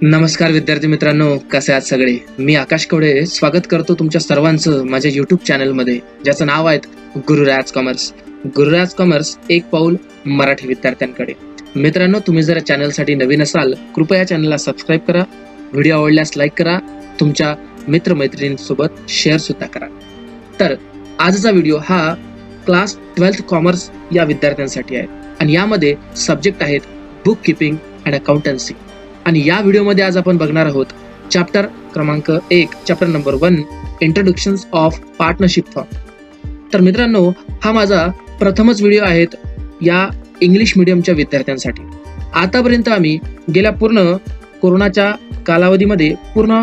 नमस्कार विद्यार्थी मित्रांनो, कसे आहात सगळे? मी आकाश कवडे स्वागत करतो तुमच्या सर्वांचं माझ्या यूट्यूब चॅनलमध्ये, ज्याचं नाव आहे गुरुराज कॉमर्स. गुरुराज कॉमर्स एक पाऊल मराठी विद्यार्थ्यांकडे. मित्रांनो, तुम्ही जर चॅनलसाठी नवीन असाल, कृपया चॅनलला सबस्क्राईब करा, व्हिडिओ आवडल्यास लाईक करा, तुमच्या मित्रमैत्रिणींसोबत शेअर सुद्धा करा. तर आजचा व्हिडिओ हा क्लास 12th कॉमर्स या विद्यार्थ्यांसाठी आहे आणि यामध्ये सब्जेक्ट आहेत बुक कीपिंग अँड अकाउंटन्सी. आणि या व्हिडिओमध्ये आज आपण बघणार आहोत चॅप्टर क्रमांक 1, chapter number 1, introduction of partnership firm. तर मित्रांनो, हा माझा प्रथमच व्हिडिओ आहे या इंग्लिश मीडियमच्या विद्यार्थ्यांसाठी. आतापर्यंत आम्ही गेल्या पूर्ण कोरोनाच्या कालावधीमध्ये पूर्ण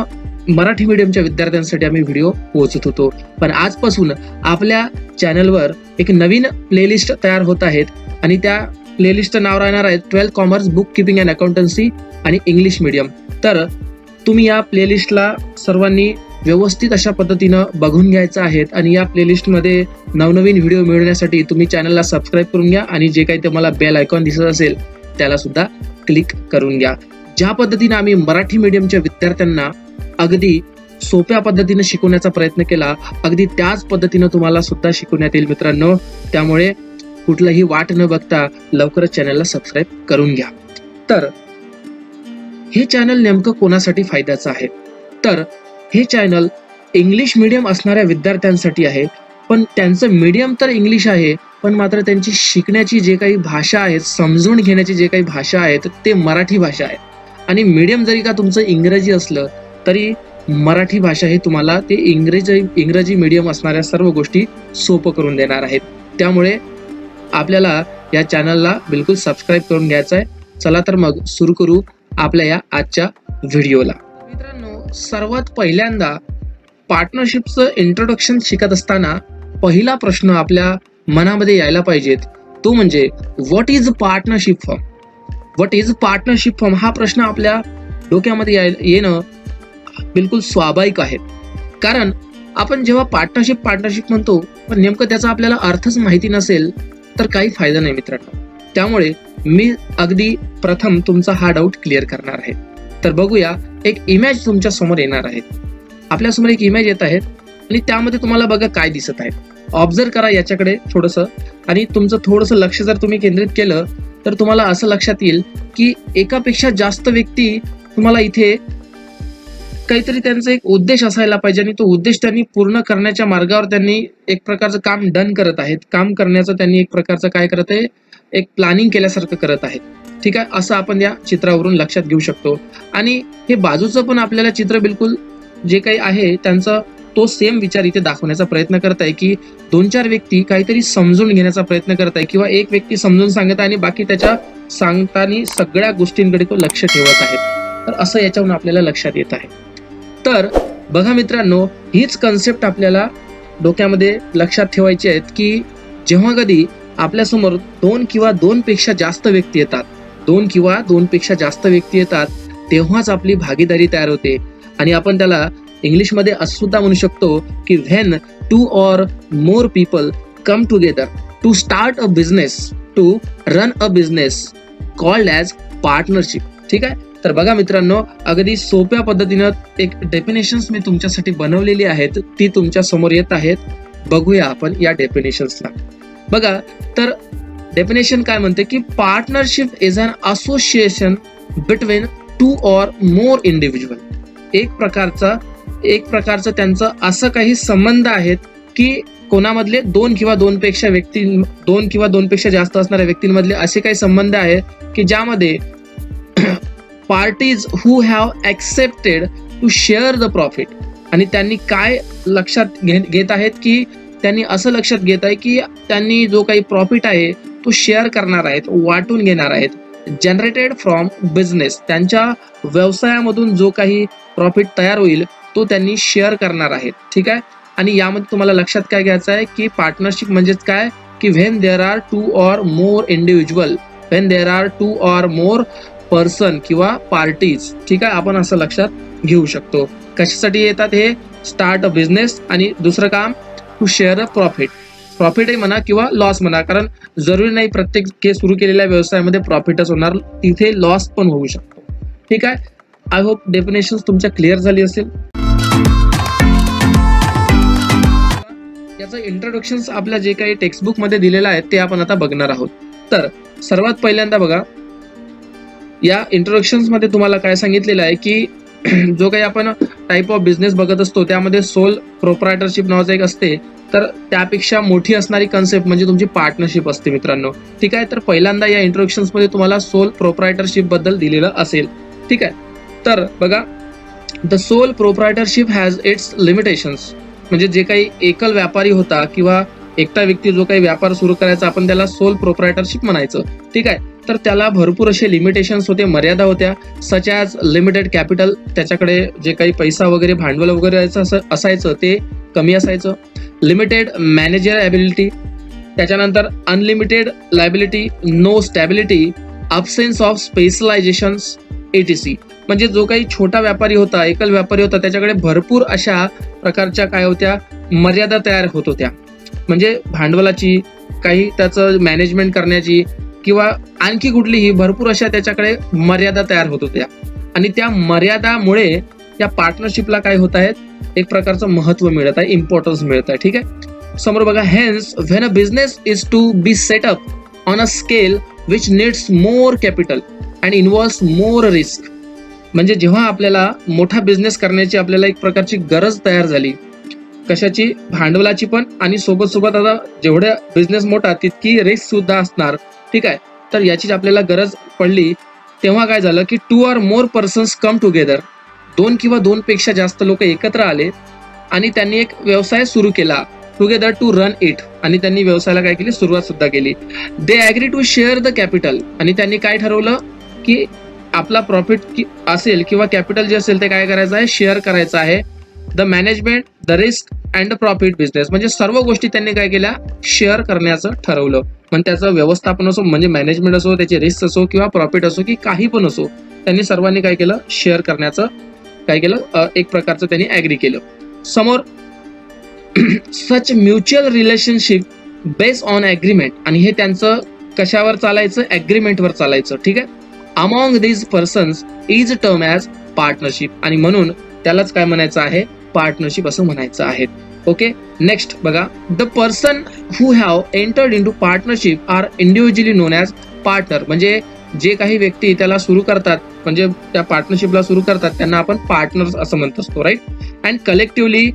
मराठी मीडियमच्या विद्यार्थ्यांसाठी आम्ही व्हिडिओ पोहोचत होतो, पण आजपासून आपल्या चॅनलवर एक नवीन प्लेलिस्ट तयार होत आहेत आणि त्या प्लेलिस्टचं नाव राहणार आहे 12th commerce book keeping and accountancy आणि इंग्लिश मीडियम. तर तुम्ही या प्लेलिस्टला सर्वांनी व्यवस्थित अशा पद्धतीनं बघून घ्यायचं आहेत आणि या प्लेलिस्टमध्ये नवनवीन व्हिडिओ मिळवण्यासाठी तुम्ही चॅनलला सबस्क्राईब करून घ्या आणि जे काही तुम्हाला बेल आयकॉन दिसत असेल त्याला सुद्धा क्लिक करून घ्या. ज्या पद्धतीने आम्ही मराठी मीडियमच्या विद्यार्थ्यांना अगदी सोप्या पद्धतीने शिकवण्याचा प्रयत्न केला, अगदी त्याच पद्धतीनं तुम्हाला सुद्धा शिकवण्यात येईल मित्रांनो. त्यामुळे कुठलंही वाट न बघता लवकरच चॅनलला सबस्क्राईब करून घ्या. तर हे चॅनल नेमकं कोणासाठी फायद्याचं आहे? तर हे चॅनल इंग्लिश मीडियम असणाऱ्या विद्यार्थ्यांसाठी आहे, पण त्यांचं मीडियम तर इंग्लिश आहे, पण मात्र त्यांची शिकण्याची जे काही भाषा आहेत, समजून घेण्याची जे काही भाषा आहेत ते मराठी भाषा आहे. आणि मीडियम जरी का तुमचं इंग्रजी असलं तरी मराठी भाषा ही तुम्हाला ते इंग्रजी मीडियम असणाऱ्या सर्व गोष्टी सोपं करून देणार आहेत. त्यामुळे आपल्याला या चॅनलला बिलकुल सबस्क्राईब करून घ्यायचं आहे. चला तर मग सुरू करू आपल्या या आजच्या व्हिडिओला. मित्रांनो, सर्वात पहिल्यांदा पार्टनरशिपचं इंट्रोडक्शन शिकत असताना पहिला प्रश्न आपल्या मनामध्ये यायला पाहिजेत, तो म्हणजे what is partnership firm. What is partnership firm हा प्रश्न आपल्या डोक्यामध्ये येणं बिलकुल स्वाभाविक आहे. कारण आपण जेव्हा पार्टनरशिप म्हणतो, पण नेमकं त्याचा आपल्याला अर्थच माहिती नसेल तर काही फायदा नाही मित्रांनो. त्यामुळे मी अगदी प्रथम तुमचा हा डाऊट क्लिअर करणार आहे. तर बघूया, एक इमेज तुमच्या समोर येणार आहे. आपल्यासमोर एक इमेज येत आहे आणि त्यामध्ये तुम्हाला बघा काय दिसत आहे. ऑब्झर्व करा याच्याकडे थोडंसं आणि तुमचं थोडंसं लक्ष जर तुम्ही केंद्रित केलं तर तुम्हाला असं लक्षात येईल की एकापेक्षा जास्त व्यक्ती तुम्हाला इथे काहीतरी त्यांचा एक उद्देश असायला पाहिजे आणि तो उद्देश त्यांनी पूर्ण करण्याच्या मार्गावर त्यांनी एक प्रकारचं काम डन करत आहेत. काम करण्याचं त्यांनी एक प्रकारचं काय करत आहे, एक प्लॅनिंग केल्यासारखं करत आहेत. ठीक आहे, असं आपण या चित्रावरून लक्षात घेऊ शकतो. आणि हे बाजूचं पण आपल्याला चित्र बिलकुल जे काही आहे त्यांचा तो सेम विचार इथे दाखवण्याचा प्रयत्न करत आहे की 2-4 व्यक्ती काहीतरी समजून घेण्याचा प्रयत्न करत आहे किंवा एक व्यक्ती समजून सांगत आहे आणि बाकी त्याच्या सांगताना सगळ्या गोष्टींकडे तो लक्ष ठेवत आहे. तर असं याच्यावरून आपल्याला लक्षात येत आहे. तर बघा मित्रांनो, हीच कन्सेप्ट आपल्याला डोक्यामध्ये लक्षात ठेवायची आहेत की जेव्हा कधी आपल्यासमोर 2 किंवा 2 पेक्षा जास्त व्यक्ती येतात, 2 किंवा 2 पेक्षा जास्त व्यक्ती येतात, तेव्हाच आपली भागीदारी तयार होते. आणि आपण त्याला इंग्लिशमध्ये असं सुद्धा म्हणू शकतो की when 2 or more people come together to start a business, to run a business called as partnership. ठीक आहे. तर बघा मित्रांनो, अगदी सोप्या पद्धतीनं एक डेफिनेशन्स मी तुमच्यासाठी बनवलेली आहेत, ती तुमच्या समोर येत आहेत. बघूया आपण या डेफिनेशन्सला. बघा, तर डेफिनेशन काय म्हणते की partnership is an association between 2 or more individual. एक प्रकारचं त्यांचं असं काही संबंध आहेत की कोणामधले 2 किंवा 2 किंवा 2 पेक्षा जास्त असणाऱ्या व्यक्तींमधले असे काही संबंध आहेत की ज्यामध्ये parties who have accepted to share the profit. आणि त्यांनी काय लक्षात घेत आहेत की त्यांनी असं लक्षात घेत आहे की त्यांनी जो काही प्रॉफिट आहे तो शेअर करणार आहेत, वाटून घेणार आहेत. जनरेटेड फ्रॉम बिझनेस, त्यांच्या व्यवसायामधून जो काही प्रॉफिट तयार होईल तो त्यांनी शेअर करणार आहेत. ठीक आहे. आणि यामध्ये तुम्हाला लक्षात काय घ्यायचं आहे की पार्टनरशिप म्हणजेच काय की when there are 2 or more individual, when there are 2 or more person किंवा पार्टीज. ठीक आहे, आपण असं लक्षात घेऊ शकतो. कशासाठी येतात हे? स्टार्ट अ बिझनेस आणि दुसरं काम टू शेअर अ प्रॉफिट. प्रॉफिटही म्हणा किंवा लॉस म्हणा, कारण जरुरी नाही प्रत्येक सुरू केलेल्या व्यवसायामध्ये प्रॉफिटच होणार, तिथे लॉस पण होऊ शकतो. ठीक आहे. आय होप डेफिनेशन तुमच्या क्लिअर झाली असेल. याचं इंट्रोडक्शन आपल्या जे काही टेक्स्टबुक मध्ये दिलेलं आहे ते आपण आता बघणार आहोत. तर सर्वात पहिल्यांदा बघा, या इंट्रोडक्शन मध्ये तुम्हाला काय सांगितलेलं आहे की जो काही आपण टाइप ऑफ बिझनेस बघत असतो त्यामध्ये सोल प्रोप्रायटरशिप नावाचं एक असते, तर त्यापेक्षा मोठी असणारी कन्सेप्ट म्हणजे तुमची पार्टनरशिप असते मित्रांनो. ठीक आहे, तर पहिल्यांदा या इंट्रोडक्शन मध्ये तुम्हाला सोल प्रोप्रायटरशिप बद्दल दिलेलं असेल. ठीक आहे, तर बघा, the sole proprietorship has its limitations. म्हणजे जे काही एकल व्यापारी होता किंवा एकटा व्यक्ती जो काही व्यापार सुरू करायचा आपण त्याला सोल प्रोप्रायटरशिप म्हणायचं. ठीक आहे, तर त्याला भरपूर असे लिमिटेशन्स होते, मर्यादा होत्या. सच ॲज लिमिटेड कॅपिटल, त्याच्याकडे जे काही पैसा वगैरे भांडवल वगैरे असायचं ते कमी असायचं. लिमिटेड मॅनेजर ॲबिलिटी, त्याच्यानंतर unlimited liability, no stability, absence of specialisations etc. म्हणजे जो काही छोटा व्यापारी होता, एकल व्यापारी होता, त्याच्याकडे भरपूर अशा प्रकारच्या काय होत्या, मर्यादा तयार होत होत्या. म्हणजे भांडवलाची, काही त्याचं मॅनेजमेंट करण्याची किंवा आणखी कुठलीही भरपूर अशा त्याच्याकडे मर्यादा तयार होत होत्या. आणि त्या मर्यादामुळे या पार्टनरशिपला काय होत आहेत, एक प्रकारचं महत्व मिळत आहे, इम्पॉर्टन्स मिळत आहे. ठीक आहे, समोर बघा, hence when a business is to be set up on a scale which needs more capital and involves more risk. म्हणजे जेव्हा आपल्याला मोठा बिझनेस करण्याची आपल्याला एक प्रकारची गरज तयार झाली, कशाची, भांडवलाची पण, आणि सोबत सोबत आता जेवढ्या बिझनेस मोठा तितकी रिस्क सुद्धा असणार. ठीक आहे, तर याची आपल्याला गरज पडली, तेव्हा काय झालं की 2 or more persons come together, 2 किंवा 2 पेक्षा जास्त लोक एकत्र आले आणि त्यांनी एक व्यवसाय सुरू केला, टुगेदर टू रन इट. आणि त्यांनी व्यवसायाला काय केली, सुरुवात सुद्धा केली. They agree to share the capital. आणि त्यांनी काय ठरवलं की आपला प्रॉफिट असेल किंवा कॅपिटल जे असेल ते काय करायचं आहे, शेअर करायचं आहे. The management, the risk and the profit business, म्हणजे सर्व गोष्टी त्यांनी काय केल्या, शेअर करण्याचं ठरवलं. पण त्याचं व्यवस्थापन असो, म्हणजे मॅनेजमेंट असो, त्याची रिस्क असो किंवा प्रॉफिट असो की काही पण असो, त्यांनी सर्वांनी काय केलं, शेअर करण्याचं काय केलं, एक प्रकारचं त्यांनी ॲग्री केलं. समोर such mutual relationship based on agreement, आणि हे त्यांचं कशावर चालायचं, ॲग्रीमेंटवर चालायचं. ठीक आहे, among these persons is term as partnership, आणि म्हणून त्यालाच काय म्हणायचं आहे, पार्टनरशिप असं म्हणायचं आहे. ओके, नेक्स्ट बघा, the person who have entered in to partnership are individually known as partner. म्हणजे जे काही व्यक्ती त्याला सुरू करतात, म्हणजे त्या पार्टनरशिपला सुरू करतात, त्यांना आपण पार्टनर्स असं म्हणत असतो, right. And collectively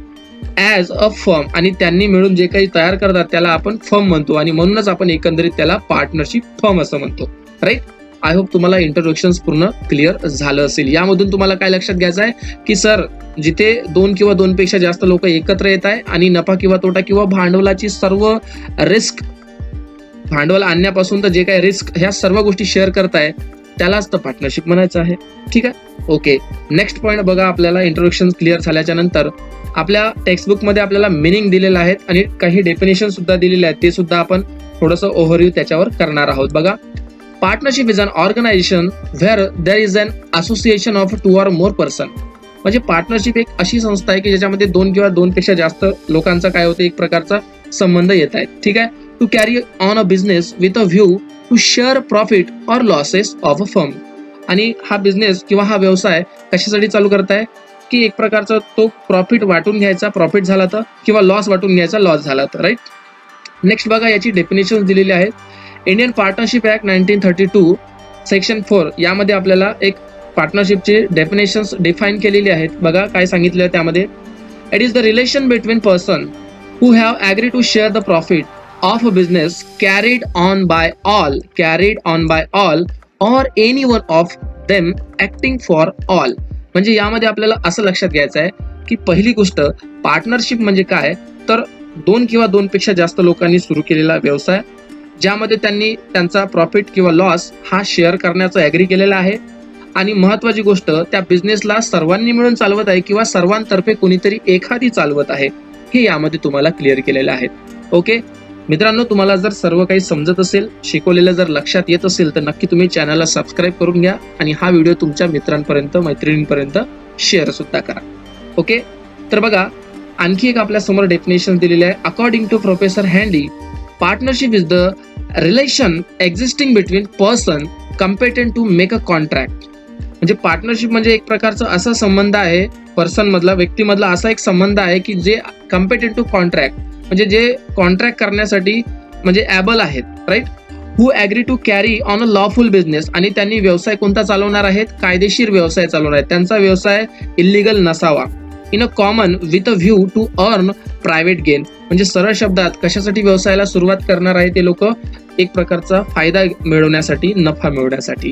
as a firm, आणि त्यांनी मिळून जे काही तयार करतात त्याला आपण फर्म म्हणतो, आणि म्हणूनच आपण एकंदरीत त्याला पार्टनरशिप फर्म असं म्हणतो, राईट. आय होप तुम्हाला इंट्रोडक्शन पूर्ण क्लिअर झालं असेल. यामधून तुम्हाला काय लक्षात घ्यायचं आहे की सर, जिथे 2 किंवा 2 पेक्षा जास्त लोक एकत्र येत आहे आणि नफा किंवा तोटा किंवा भांडवलाची सर्व रिस्क, भांडवल आणण्यापासून तर जे काही रिस्क, ह्या सर्व गोष्टी शेअर करताय, त्यालाच तर पार्टनरशिप म्हणायचं आहे. ठीक आहे, ओके. नेक्स्ट पॉईंट बघा, आपल्याला इंट्रोडक्शन क्लिअर झाल्याच्या नंतर आपल्या टेक्स्टबुक मध्ये आपल्याला मिनिंग दिलेलं आहे आणि काही डेफिनेशन सुद्धा दिलेले आहेत, ते सुद्धा आपण थोडंसं ओव्हरव्ह्यू त्याच्यावर करणार आहोत. बघा, partnership is an organisation where there is an association of 2 or more person. म्हणजे पार्टनरशिप एक अशी संस्था आहे की ज्याच्यामध्ये 2 किंवा 2 पेक्षा जास्त लोकांचा काय होतं, एक प्रकारचा संबंध येत आहेत. ठीक आहे, to carry on a business with a view to share profit or losses of a firm. आणि हा बिझनेस किंवा हा व्यवसाय कशासाठी चालू करताय की एक प्रकारचा तो प्रॉफिट वाटून घ्यायचा, प्रॉफिट झाला तर, किंवा लॉस वाटून घ्यायचा, लॉस झाला तर, राईट. नेक्स्ट बघा, याची डेफिनेशन दिलेली आहेत. इंडियन पार्टनरशिप ऍक्ट 1932 सेक्शन 4, यामध्ये आपल्याला एक पार्टनरशिपची डेफिनेशन्स डिफाईन केलेली आहेत. बघा काय सांगितलं त्यामध्ये, it is the relation between person who have agree to share the profit of a business carried on by all or any one of them acting for all. म्हणजे यामध्ये आपल्याला असं लक्षात घ्यायचं आहे की पहिली गोष्ट, पार्टनरशिप म्हणजे काय, तर 2 किंवा 2 पेक्षा जास्त लोकांनी सुरू केलेला व्यवसाय, ज्यामध्ये त्यांनी त्यांचा प्रॉफिट किंवा लॉस हा शेअर करण्याचं ॲग्री केलेला आहे. आणि महत्वाची गोष्ट, त्या बिझनेसला सर्वांनी मिळून चालवत आहे किंवा सर्वांतर्फे कोणीतरी एखादी चालवत आहे, हे यामध्ये तुम्हाला क्लिअर केलेलं आहे. ओके मित्रांनो, तुम्हाला जर सर्व काही समजत असेल, शिकवलेलं जर लक्षात येत असेल, तर नक्की तुम्ही चॅनलला सबस्क्राईब करून घ्या आणि हा व्हिडिओ तुमच्या मित्रांपर्यंत, मैत्रिणींपर्यंत शेअर सुद्धा करा. ओके, तर बघा, आणखी एक आपल्या समोर डेफिनेशन दिलेली आहे. According to professor Handy, partnership is the relation existing between person competent to make a contract. म्हणजे पार्टनरशिप म्हणजे एक प्रकारचा असा संबंध आहे, पर्सन मधला, व्यक्तीमधला असा एक संबंध आहे की जे कम्पेटेटिव्ह कॉन्ट्रॅक्ट म्हणजे जे कॉन्ट्रॅक्ट करण्यासाठी म्हणजे ॲबल आहेत, right, who agree to carry on a lawful business, आणि त्यांनी व्यवसाय कोणता चालवणार आहेत, कायदेशीर व्यवसाय चालवणार आहेत, त्यांचा व्यवसाय इल्लिगल नसावा, in a common with a view to earn private gain, म्हणजे सरळ शब्दात कशासाठी व्यवसायाला सुरुवात करणार आहे ते लोक, एक प्रकारचा फायदा मिळवण्यासाठी, नफा मिळवण्यासाठी.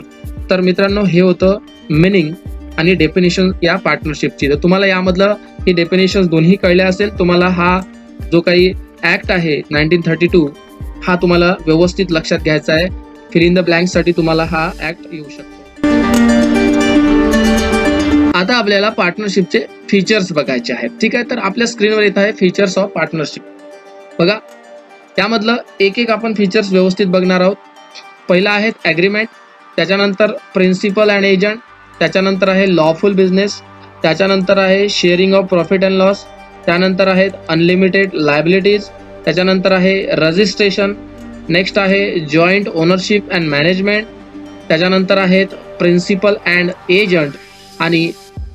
तर मित्रांनो, हे होतं मिनिंग आणि डेफिनेशन या पार्टनरशिपची. तर तुम्हाला यामधलं ही डेफिनेशन दोन्ही कळले असेल, तुम्हाला हा जो काही ऍक्ट आहे 1932 हा तुम्हाला व्यवस्थित लक्षात घ्यायचा आहे. फिल इन द ब्लँक साठी तुम्हाला हा ऍक्ट येऊ शकतो. आता आपल्याला पार्टनरशिपचे फीचर्स बघायचे आहेत, ठीक आहे. तर आपल्या स्क्रीनवर येत आहे फीचर्स ऑफ पार्टनरशिप. बघा, त्यामधलं एक एक आपण फीचर्स व्यवस्थित बघणार आहोत. पहिला आहे ॲग्रीमेंट, त्याच्यानंतर प्रिन्सिपल अँड एजंट, त्याच्यानंतर आहे लॉफुल बिझनेस, त्याच्यानंतर आहे sharing of profit and loss, त्यानंतर आहेत अनलिमिटेड लायबिलिटीज, त्याच्यानंतर आहे रजिस्ट्रेशन, नेक्स्ट आहे जॉईंट ओनरशिप अँड मॅनेजमेंट, त्याच्यानंतर आहेत प्रिन्सिपल अँड एजंट, आणि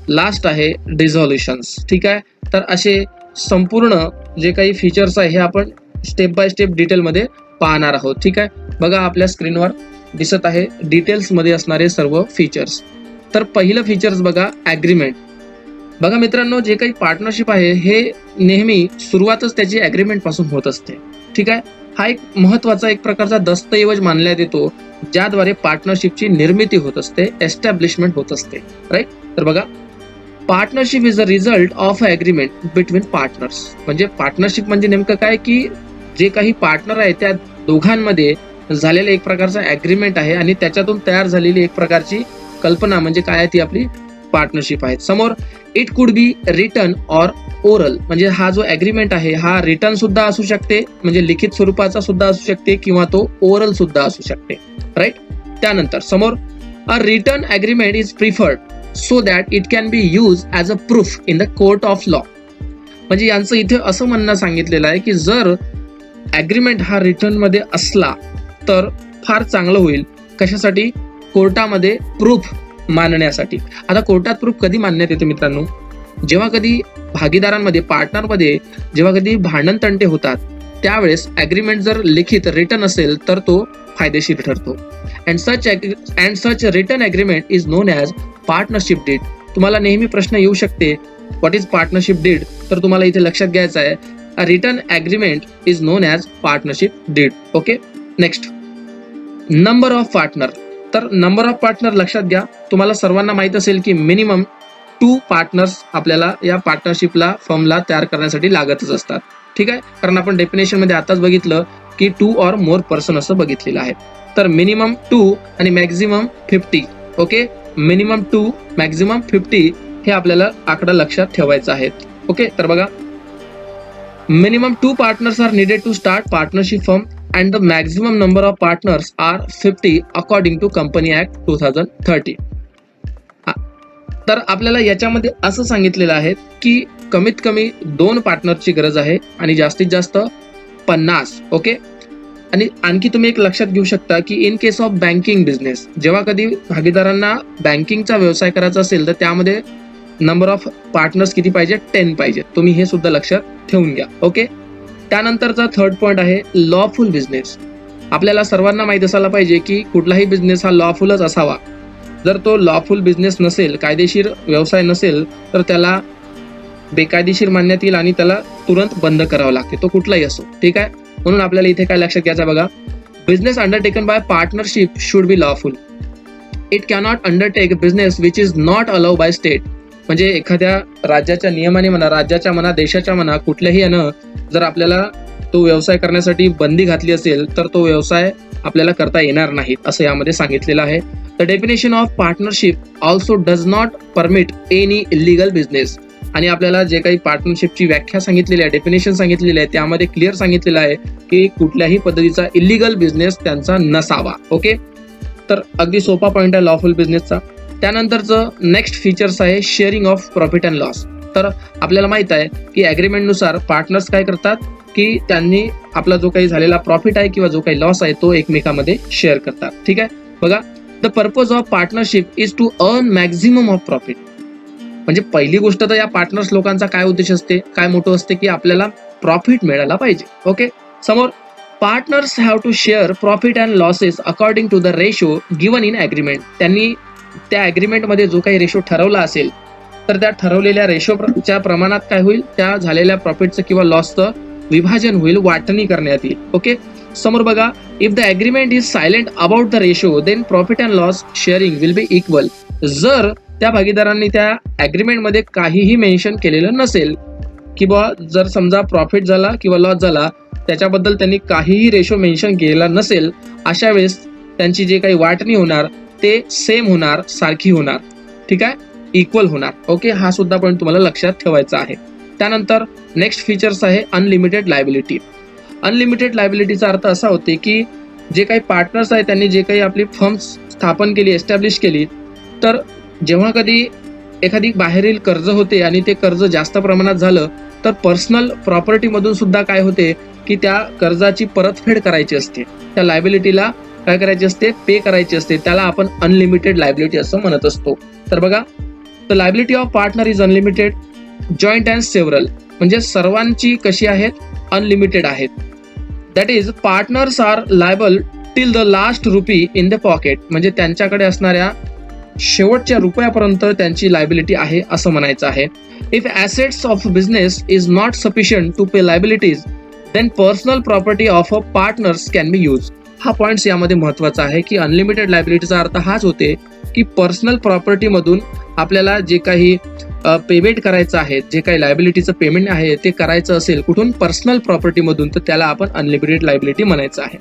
लास्ट आहे डिझॉल्युशन्स, ठीक आहे. तर असे संपूर्ण जे काही फीचर्स आहे हे आपण स्टेप बाय स्टेप डिटेलमध्ये पाहणार आहोत, ठीक आहे. बघा, आपल्या स्क्रीनवर दिसत आहे डिटेल्समध्ये असणारे सर्व फीचर्स. तर पहिलं फीचर्स बघा, ॲग्रीमेंट. बघा मित्रांनो, जे काही पार्टनरशिप आहे हे नेहमी सुरुवातच त्याची ॲग्रीमेंट पासून होत असते, ठीक आहे. हा एक महत्वाचा एक प्रकारचा दस्तऐवज मानण्यात येतो ज्याद्वारे पार्टनरशिपची निर्मिती होत असते, एस्टॅब्लिशमेंट होत असते, राईट. तर बघा, partnership is a result of agreement between partners. म्हणजे पार्टनरशिप म्हणजे नेमकं काय की जे काही पार्टनर आहे त्या दोघांमध्ये झालेलं एक प्रकारचा ॲग्रीमेंट आहे आणि त्याच्यातून तयार झालेली एक प्रकारची कल्पना म्हणजे काय आहे ती आपली पार्टनरशिप आहे. समोर it could be written or oral, म्हणजे हा जो ॲग्रीमेंट आहे हा रिटन सुद्धा असू शकते, म्हणजे लिखित स्वरूपाचा सुद्धा असू शकते, किंवा तो ओरल सुद्धा असू शकते, राईट. त्यानंतर समोर अ written agreement is preferred so that it can be use as a proof in the court of law. म्हणजे यांचं इथे असं म्हणणं सांगितलेलं आहे की जर ॲग्रीमेंट हा रिटन मध्ये असला तर फार चांगलं होईल. कशासाठी? कोर्टामध्ये प्रूफ मानण्यासाठी. आता कोर्टात प्रूफ कधी मानण्यात येते मित्रांनो? जेव्हा कधी भागीदारांमध्ये, पार्टनरमध्ये जेव्हा कधी भांडण तंटे होतात त्यावेळेस ॲग्रीमेंट जर लिखित रिटन असेल तर तो फायदेशीर ठरतो. And such written agreement is known as partnership deed. तुम्हाला नेहमी प्रश्न येऊ शकते व्हॉट इज पार्टनरशिप डीड, तर तुम्हाला इथे लक्षात घ्यायचं आहे a written agreement is known as partnership deed. Okay. Next, number of partner. तर नंबर ऑफ पार्टनर लक्षात घ्या. तुम्हाला सर्वांना माहित असेल की मिनिमम 2 पार्टनर्स आपल्याला या पार्टनरशिपला, फर्मला तयार करण्यासाठी लागतच असतात, ठीक आहे. कारण आपण डेफिनेशन मध्ये आताच बघितलं की 2 ऑर मोर पर्सन असं बघितलेलं आहे. तर मिनिमम 2 आणि मॅक्झिमम 50. ओके, मिनिमम 2 मॅक्झिमम 50 हे आपल्याला आकडा लक्षात ठेवायचा आहे. ओके. तर बघा, minimum 2 partners are needed to start partnership firm and the maximum number of partners are 50 according to Company Act 2030. तर आपल्याला याच्यामध्ये असं सांगितलेलं आहे की कमीत कमी 2 पार्टनरची गरज आहे आणि जास्तीत जास्त 50. ओके. आणि आणखी तुम्ही एक लक्षात घेऊ शकता की in case of banking business, जेव्हा कधी भागीदारांना बँकिंगचा व्यवसाय करायचा असेल तर त्यामध्ये नंबर ऑफ पार्टनर्स किती पाहिजे? 10 पाहिजे. तुम्ही हे सुद्धा लक्षात ठेवून घ्या. ओके. त्यानंतरचा थर्ड पॉइंट आहे लॉफुल बिझनेस. आपल्याला सर्वांना माहित असायला पाहिजे की कुठलाही बिझनेस हा लॉफुलच असावा. जर तो लॉफुल बिझनेस नसेल, कायदेशीर व्यवसाय नसेल, तर त्याला बेकायदेशीर मानण्यात येईल आणि त्याला तुरंत बंद करावं लागते, तो कुठलाही असो, ठीक आहे. म्हणून आपल्याला इथे काय लक्षात घ्यायचं बघा, business undertaken by partnership should be lawful. It cannot undertake business which is not allow by state. म्हणजे एखाद्या राज्याच्या नियमाने म्हणा, राज्याच्या म्हणा, देशाच्या म्हणा, कुठल्याही यानं जर आपल्याला तो व्यवसाय करण्यासाठी बंदी घातली असेल तर तो व्यवसाय आपल्याला करता येणार नाही, असं यामध्ये सांगितलेलं आहे. The definition of partnership also does not permit any illegal business. आणि आपल्याला जे काही पार्टनरशिपची व्याख्या सांगितलेली आहे, डेफिनेशन सांगितलेली आहे, त्यामध्ये क्लिअर सांगितलेलं आहे की कुठल्याही पद्धतीचा इलिगल बिझनेस त्यांचा नसावा. ओके. तर अगदी सोपा पॉईंट आहे लॉफुल बिझनेसचा. त्यानंतरचं नेक्स्ट फीचर्स आहे sharing of profit and loss. तर आपल्याला माहित आहे की ॲग्रीमेंटनुसार पार्टनर्स काय करतात की त्यांनी आपला जो काही झालेला प्रॉफिट आहे किंवा जो काही लॉस आहे तो एकमेकांमध्ये शेअर करतात, ठीक आहे. बघा, the purpose of partnership is to earn maximum of profit. म्हणजे पहिली गोष्ट तर या पार्टनर्स लोकांचा काय उद्देश असते, काय मोठं असते की आपल्याला प्रॉफिट मिळायला पाहिजे. ओके, समोर partners have to share profit and losses according to the ratio given in agreement. त्यांनी त्या ॲग्रीमेंटमध्ये जो काही रेशो ठरवला असेल तर त्या ठरवलेल्या रेशोच्या प्रमाणात काय होईल, त्या झालेल्या प्रॉफिटचं किंवा लॉसचं विभाजन होईल, वाटणी करण्यात येईल. ओके, समोर बघा, if the agreement is silent about the ratio then profit and loss sharing will be equal. जर त्या भागीदारांनी त्या ॲग्रीमेंटमध्ये काहीही मेन्शन केलेलं नसेल की बा जर समजा प्रॉफिट झाला किंवा लॉस झाला त्याच्याबद्दल त्यांनी काहीही रेशो मेन्शन केलेला नसेल, अशा वेळेस त्यांची जे काही वाटणी होणार ते सेम होणार, सारखी होणार. ठीक आहे, इक्वल होणार. ओके, हा सुद्धा पॉईंट तुम्हाला लक्षात ठेवायचा आहे. त्यानंतर नेक्स्ट फीचर्स आहे अनलिमिटेड लायबिलिटी. अनलिमिटेड लायबिलिटीचा अर्थ असा होते की जे काही पार्टनर्स आहे त्यांनी जे काही आपली फर्म स्थापन केली, एस्टॅब्लिश केली, तर जेव्हा कधी एखादी बाहेरील कर्ज होते आणि ते कर्ज जास्त प्रमाणात झालं तर पर्सनल प्रॉपर्टीमधून सुद्धा काय होते की त्या कर्जाची परतफेड करायची असते, त्या लायबिलिटीला काय करायची असते, पे करायची असते. त्याला आपण अनलिमिटेड लायबिलिटी असं म्हणत असतो. तर बघा, the liability of partner is unlimited, joint and several. म्हणजे सर्वांची कशी आहेत, अनलिमिटेड आहेत. That is partners are liable till the last rupee in the pocket. म्हणजे त्यांच्याकडे असणाऱ्या शेवटच्या रुपयापर्यंत त्यांची लायबिलिटी आहे असं म्हणायचं आहे. If assets of business is not sufficient to pay liabilities then personal property of a partners can be use. हा पॉईंट्स यामध्ये महत्वाचा आहे की अनलिमिटेड लायबिलिटीचा अर्थ हाच होते की पर्सनल प्रॉपर्टीमधून आपल्याला जे काही पेमेंट करायचं आहे, जे काही लायबिलिटीचं पेमेंट आहे ते करायचं असेल कुठून, पर्सनल प्रॉपर्टीमधून, तर त्याला आपण अनलिमिटेड लायबिलिटी म्हणायचं आहे.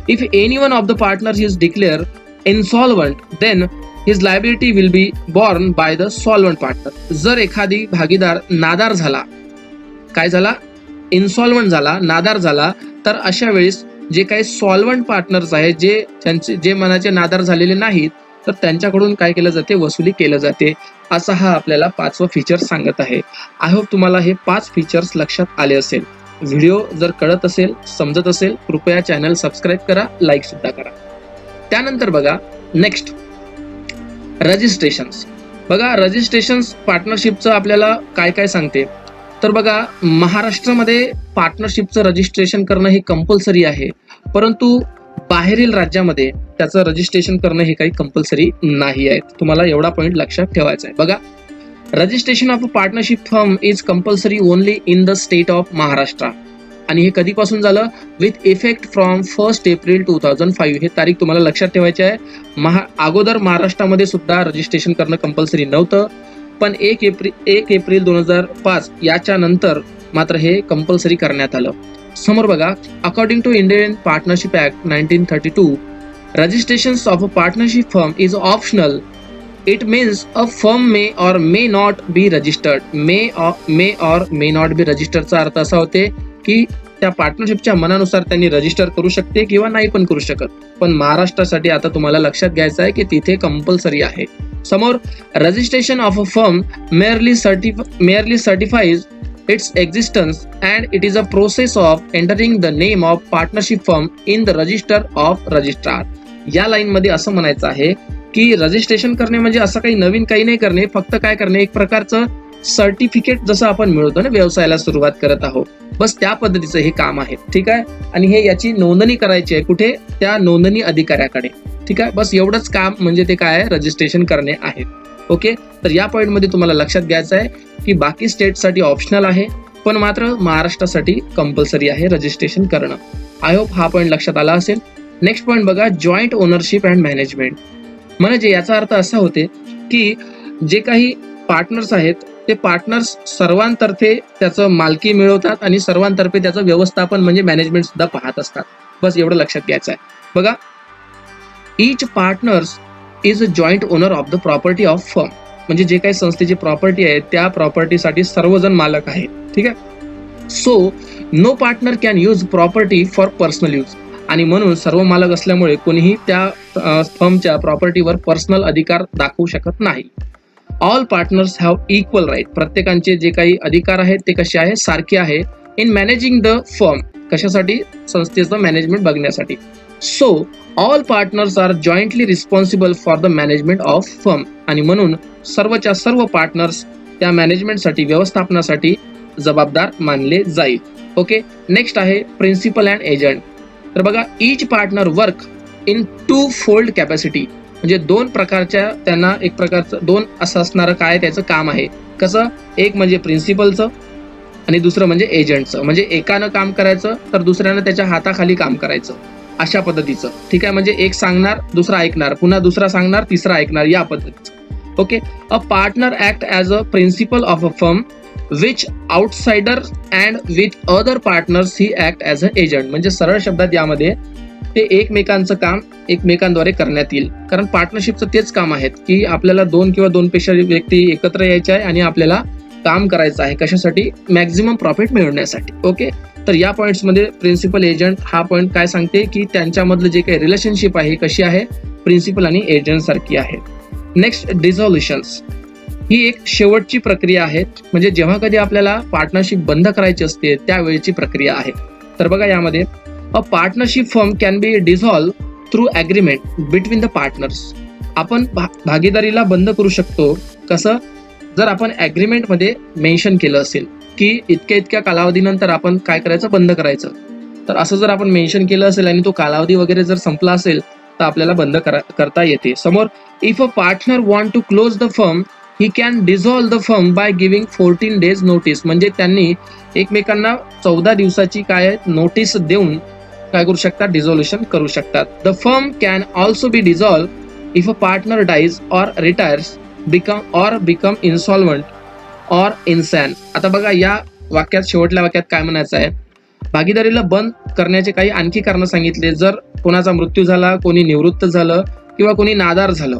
If any one of the partners is declare insolvent then his liability will be borne by the solvent partner. जर एखादी भागीदार नादार झाला, काय झाला, इन्सॉल्वंट झाला, नादार झाला, तर अशा वेळेस जे काही सॉल्वंट पार्टनर्स आहेत, जे मनाचे नादार झालेले नाहीत, तर त्यांच्याकडून काय केलं जाते, वसुली केलं जाते. असा हा आपल्याला 5वं फीचर सांगत आहे. आय होप तुम्हाला हे 5 फीचर्स लक्षात आले असेल. व्हिडिओ जर कळत असेल, समजत असेल, कृपया चॅनल सबस्क्राईब करा, लाईक सुद्धा करा. त्यानंतर बघा नेक्स्ट रजिस्ट्रेशन्स. बघा, रजिस्ट्रेशन्स पार्टनरशिपचं आपल्याला काय काय सांगते. तर बघा, महाराष्ट्रामध्ये पार्टनरशिपचं रजिस्ट्रेशन करणं हे कंपल्सरी आहे, परंतु बाहेरील राज्यामध्ये त्याचं रजिस्ट्रेशन करणं हे काही कंपल्सरी नाही आहे. तुम्हाला एवढा पॉईंट लक्षात ठेवायचा आहे. बघा, registration of a partnership firm is compulsory only in the state of Maharashtra. आणि हे कधीपासून झालं, विथ इफेक्ट फ्रॉम 1 एप्रिल 2005. हे तारीख तुम्हाला लक्षात ठेवायची आहे. अगोदर महाराष्ट्रामध्ये सुद्धा रजिस्ट्रेशन करणं कंपल्सरी नव्हतं, पण 1 एप्रिल 2005 याच्या नंतर मात्र हे कंपल्सरी करण्यात आलं. समोर बघा, according to Indian partnership act 1932 registration of a partnership firm is optional. It means a firm may or may not be registered. May or may not be रजिस्टरचा अर्थ असा होते की त्या पार्टनरशिपच्या मनानुसार त्यांनी रजिस्टर करू शकते किंवा नाही पण करू शकत. पण महाराष्ट्रासाठी आता तुम्हाला लक्षात घ्यायचं आहे की तिथे कंपल्सरी आहे. समोर, registration of a firm merely certifies its existence and it is a process of entering the name of partnership firm in the register of registrar. या लाईन मध्ये असं म्हणायचं आहे की रजिस्ट्रेशन करणे म्हणजे असं काही नवीन काही नाही करणे, फक्त काय करणे, एक प्रकारचं सर्टिफिकेट जसं आपण मिळवतो ना व्यवसायाला सुरुवात करत आहोत, बस त्या पद्धतीचं हे काम आहे. ठीक आहे, आणि हे याची नोंदणी करायची आहे कुठे, त्या नोंदणी अधिकाऱ्याकडे. ठीक आहे, बस एवढंच काम म्हणजे ते काय आहे, रजिस्ट्रेशन करणे आहे. ओके, तर या पॉईंट मध्ये तुम्हाला लक्षात घ्यायचं आहे की बाकी स्टेटसाठी ऑप्शनल आहे, पण मात्र महाराष्ट्रासाठी कंपल्सरी आहे रजिस्ट्रेशन करणं. आय होप हा पॉईंट लक्षात आला असेल. नेक्स्ट पॉईंट बघा, जॉईंट ओनरशिप अँड मॅनेजमेंट. म्हणजे याचा अर्थ असा होते की जे काही पार्टनर्स आहेत ते पार्टनर्स सर्वांतर्फे त्याचं मालकी मिळवतात आणि सर्वांतर्फे त्याचं व्यवस्थापन म्हणजे मॅनेजमेंट सुद्धा पाहत असतात. बस एवढं लक्षात घ्यायचं आहे. बघा, each partners is a joint owner of the property of firm. म्हणजे जे काही संस्थेची प्रॉपर्टी आहे त्या प्रॉपर्टीसाठी सर्वजण मालक आहेत. ठीक आहे, so no partner can use property for personal use. आणि म्हणून सर्व मालक असल्यामुळे कोणीही त्या फर्मच्या प्रॉपर्टीवर पर्सनल अधिकार दाखवू शकत नाही. All partners have equal right. प्रत्येकांचे जे काही अधिकार आहेत ते कसे आहे, सारखे आहे. इन मॅनेजिंग द फर्म कशासाठी? संस्थेचं मॅनेजमेंट बघण्यासाठी. So all partners are jointly responsible for the management of firm, आणि म्हणून सर्वच्या सर्व पार्टनर्स त्या मॅनेजमेंटसाठी, व्यवस्थापनासाठी जबाबदार मानले जाईल. ओके, नेक्स्ट आहे प्रिन्सिपल अँड एजंट. तर बघा, each partner work in twofold capacity, म्हणजे दोन प्रकारच्या, त्यांना एक प्रकारचं दोन असं असणारं काय त्याचं काम आहे. कसं? एक म्हणजे प्रिन्सिपलचं आणि दुसरं म्हणजे एजंटचं. म्हणजे एकानं काम करायचं तर दुसऱ्यानं त्याच्या हाताखाली काम करायचं, अशा पद्धतीचं. ठीक आहे, म्हणजे एक सांगणार, दुसरा ऐकणार, पुन्हा दुसरा सांगणार, तिसरा ऐकणार, या पद्धतीचं. Okay, a partner act as a principal of a firm which outsider and with other partners he act as a agent. म्हणजे सरळ शब्दात यामध्ये ते एकमेकांचं काम एकमेकांद्वारे करण्यात येईल. कारण पार्टनरशिपचं तेच काम आहेत की आपल्याला दोन किंवा दोनपेक्षा व्यक्ती एकत्र यायचे आहे आणि आपल्याला काम करायचं आहे. कशासाठी? मॅक्झिमम प्रॉफिट मिळवण्यासाठी. ओके, तर या पॉईंट्समध्ये प्रिन्सिपल एजंट हा पॉईंट काय सांगते की त्यांच्यामधलं जे काही रिलेशनशिप आहे कशी आहे? प्रिन्सिपल आणि एजंट सारखी आहे. नेक्स्ट, डिझॉल्युशन्स. ही एक शेवटची प्रक्रिया आहे, म्हणजे जेव्हा कधी आपल्याला पार्टनरशिप बंद करायची असते त्यावेळेची प्रक्रिया आहे. तर बघा, यामध्ये अ partnership firm can be dissolve through agreement between the partners. आपण भागीदारीला बंद करू शकतो. कसं? जर आपण ॲग्रीमेंटमध्ये मेन्शन केलं असेल की इतक्या कालावधीनंतर आपण काय करायचं? बंद करायचं. तर असं जर आपण मेन्शन केलं असेल आणि तो कालावधी वगैरे जर संपला असेल तर आपल्याला बंद करता येते. समोर, if a partner want to close the firm he can dissolve the firm by giving 14 days notice. म्हणजे त्यांनी एकमेकांना 14 दिवसाची काय नोटीस देऊन काय करू शकतात? डिझॉल्युशन करू शकतात. The firm can also be dissolve if a partner dies or retires become insolvent or insane. आता बघा, या वाक्यात, शेवटल्या वाक्यात काय म्हणायचं आहे? भागीदारीला बंद करण्याचे काही आणखी कारण सांगितले. जर कोणाचा मृत्यू झाला, कोणी निवृत्त झालं किंवा कोणी नादार झालं.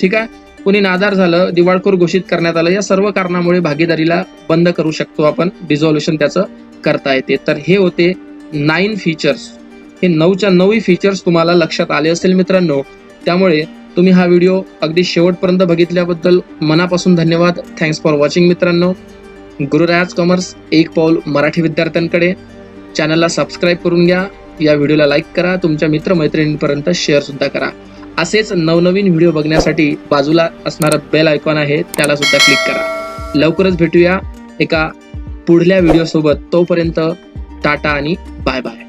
ठीक आहे, कोणी नादार झालं, दिवाळखोर घोषित करण्यात आलं, या सर्व कारणामुळे भागीदारीला बंद करू शकतो आपण. डिझॉल्युशन त्याचं करता येते. तर हे होते 9 फीचर्स. हे 9च्या 9 फीचर्स तुम्हाला लक्षात आले असेल मित्रांनो. त्यामुळे तुम्ही हा व्हिडिओ अगदी शेवटपर्यंत बघितल्याबद्दल मनापासून धन्यवाद. थँक्स फॉर वॉचिंग मित्रांनो. गुरुराज कॉमर्स, एक पाऊल मराठी विद्यार्थ्यांकडे. चॅनलला सबस्क्राईब करून घ्या. या व्हिडिओला लाईक करा, तुमच्या मित्रमैत्रिणींपर्यंत शेअर सुद्धा करा. असेच नवनवीन व्हिडिओ बघण्यासाठी बाजूला असणारा बेल आयकॉन आहे, त्याला सुद्धा क्लिक करा. लवकरच भेटूया एका पुढल्या व्हिडिओ सोबत. तोपर्यंत टाटा आणि बाय बाय.